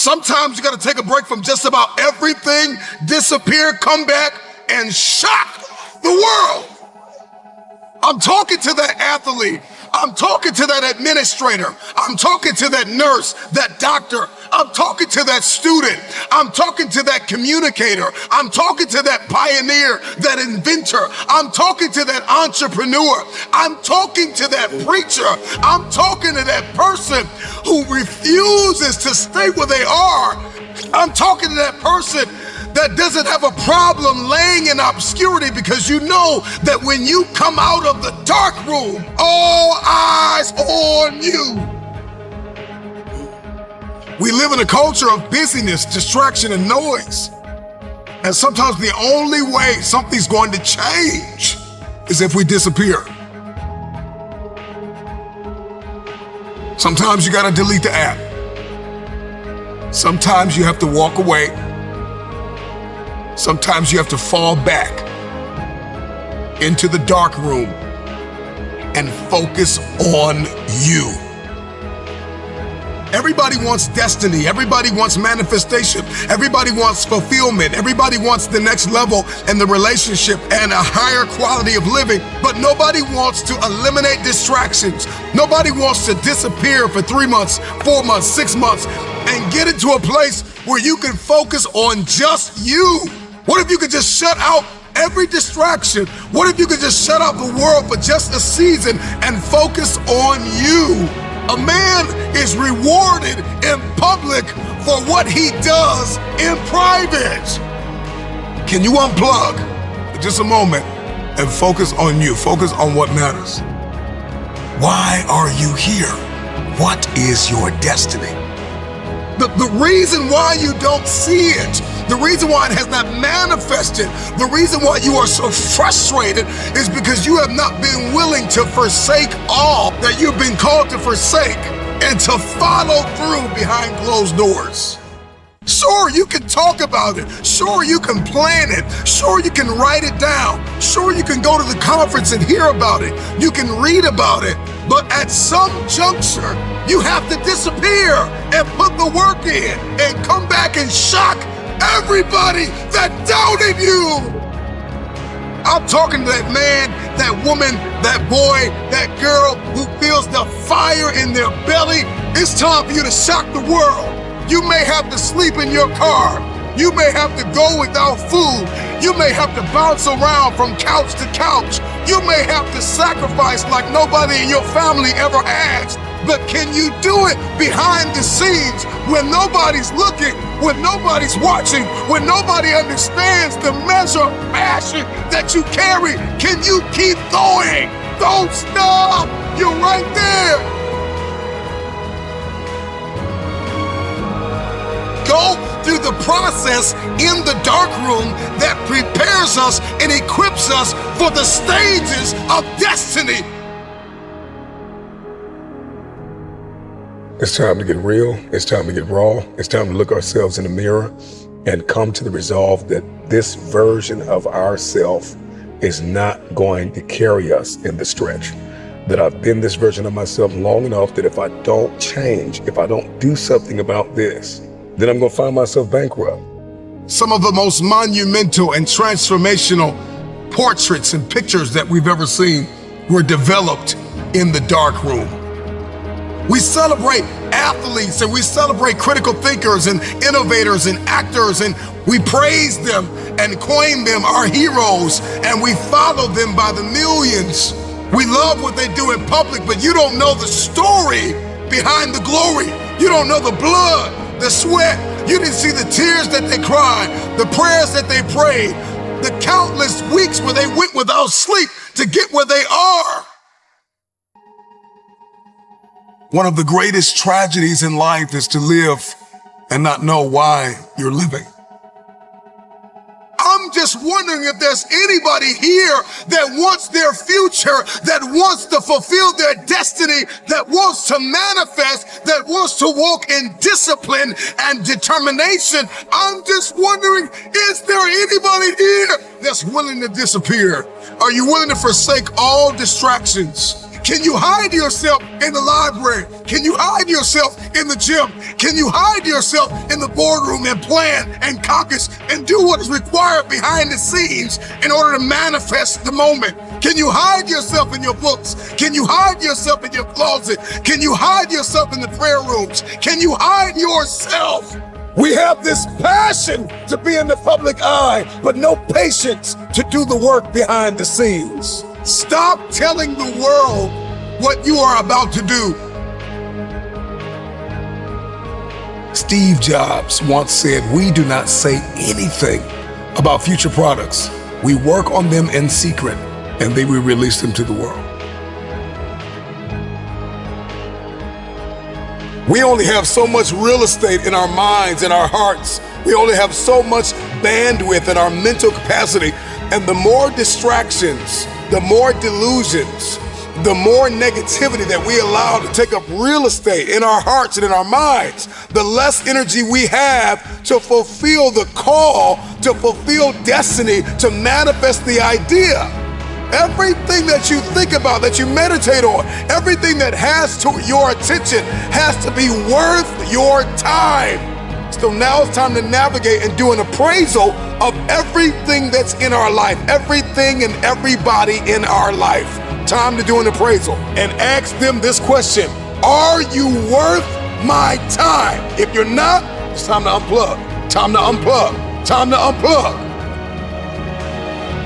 Sometimes you got to take a break from just about everything, disappear, come back, and shock the world. I'm talking to that athlete. I'm talking to that administrator. I'm talking to that nurse, that doctor. I'm talking to that student. I'm talking to that communicator. I'm talking to that pioneer, that inventor. I'm talking to that entrepreneur. I'm talking to that preacher. I'm talking to that person who refuses to stay where they are. I'm talking to that person that doesn't have a problem laying in obscurity, because you know that when you come out of the dark room, all eyes on you. We live in a culture of busyness, distraction, and noise. And sometimes the only way something's going to change is if we disappear. Sometimes you gotta delete the app. Sometimes you have to walk away. Sometimes you have to fall back into the dark room and focus on you. Everybody wants destiny. Everybody wants manifestation. Everybody wants fulfillment. Everybody wants the next level in the relationship and a higher quality of living. But nobody wants to eliminate distractions. Nobody wants to disappear for 3 months, 4 months, 6 months, and get into a place where you can focus on just you. What if you could just shut out every distraction? What if you could just shut out the world for just a season and focus on you? A man is rewarded in public for what he does in private. Can you unplug for just a moment and focus on you? Focus on what matters. Why are you here? What is your destiny? The reason why you don't see it, the reason why it has not manifested, the reason why you are so frustrated is because you have not been willing to forsake all that you've been called to forsake and to follow through behind closed doors. Sure, you can talk about it. Sure, you can plan it. Sure, you can write it down. Sure, you can go to the conference and hear about it. You can read about it. But at some juncture, you have to disappear and put the work in and come back and shock everybody that doubted you. I'm talking to that man, that woman, that boy, that girl who feels the fire in their belly. It's time for you to shock the world. You may have to sleep in your car. You may have to go without food. You may have to bounce around from couch to couch. You may have to sacrifice like nobody in your family ever has. But can you do it behind the scenes when nobody's looking, when nobody's watching, when nobody understands the measure of passion that you carry? Can you keep going? Don't stop. You're right there. Go through the process in the dark room that prepares us and equips us for the stages of destiny. It's time to get real. It's time to get raw. It's time to look ourselves in the mirror and come to the resolve that this version of ourself is not going to carry us in the stretch. That I've been this version of myself long enough that if I don't change, if I don't do something about this, then I'm going to find myself bankrupt. Some of the most monumental and transformational portraits and pictures that we've ever seen were developed in the dark room. We celebrate athletes and we celebrate critical thinkers and innovators and actors, and we praise them and coin them our heroes, and we follow them by the millions. We love what they do in public, but you don't know the story behind the glory. You don't know the blood, the sweat. You didn't see the tears that they cried, the prayers that they prayed, the countless weeks where they went without sleep to get where they are. One of the greatest tragedies in life is to live and not know why you're living. I'm just wondering if there's anybody here that wants their future, that wants to fulfill their destiny, that wants to manifest, that wants to walk in discipline and determination. I'm just wondering, is there anybody here that's willing to disappear? Are you willing to forsake all distractions Can you hide yourself in the library? Can you hide yourself in the gym? Can you hide yourself in the boardroom and plan and caucus and do what is required behind the scenes in order to manifest the moment? Can you hide yourself in your books? Can you hide yourself in your closet? Can you hide yourself in the prayer rooms? Can you hide yourself? We have this passion to be in the public eye, but no patience to do the work behind the scenes. Stop telling the world what you are about to do. Steve Jobs once said, "We do not say anything about future products. We work on them in secret, and then we release them to the world." We only have so much real estate in our minds and our hearts. We only have so much bandwidth in our mental capacity. And the more distractions, the more delusions, the more negativity that we allow to take up real estate in our hearts and in our minds, the less energy we have to fulfill the call, to fulfill destiny, to manifest the idea. Everything that you think about, that you meditate on, everything that has to your attention has to be worth your time. So now it's time to navigate and do an appraisal of everything that's in our life, everything and everybody in our life. Time to do an appraisal and ask them this question: are you worth my time? If you're not, it's time to unplug. Time to unplug. Time to unplug.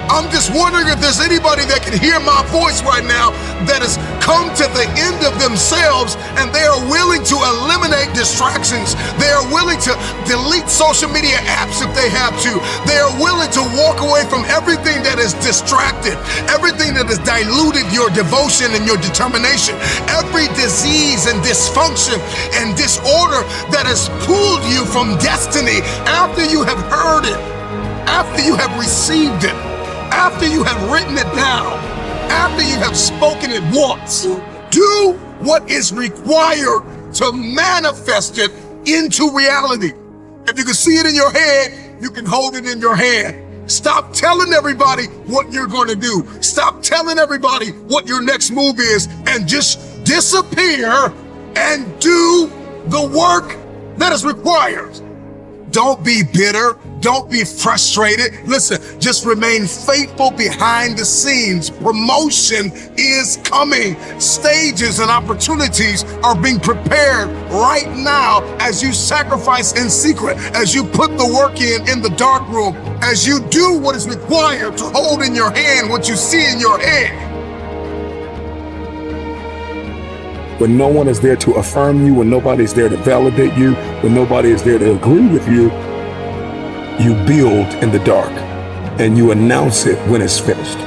I'm just wondering if there's anybody that can hear my voice right now that has come to the end of themselves and they are willing to eliminate distractions. They are willing to delete social media apps if they have to. They are willing to walk away from everything that is distracted, everything that has diluted your devotion and your determination, every disease and dysfunction and disorder that has pulled you from destiny after you have heard it, after you have received it, after you have written it down, after you have spoken it once. Do what is required to manifest it into reality. If you can see it in your head, you can hold it in your hand. Stop telling everybody what you're going to do. Stop telling everybody what your next move is, and just disappear and do the work that is required. Don't be bitter. Don't be frustrated. Listen, just remain faithful behind the scenes. Promotion is coming. Stages and opportunities are being prepared right now as you sacrifice in secret, as you put the work in the dark room, as you do what is required to hold in your hand what you see in your head. When no one is there to affirm you, when nobody's there to validate you, when nobody is there to agree with you, you build in the dark and you announce it when it's finished.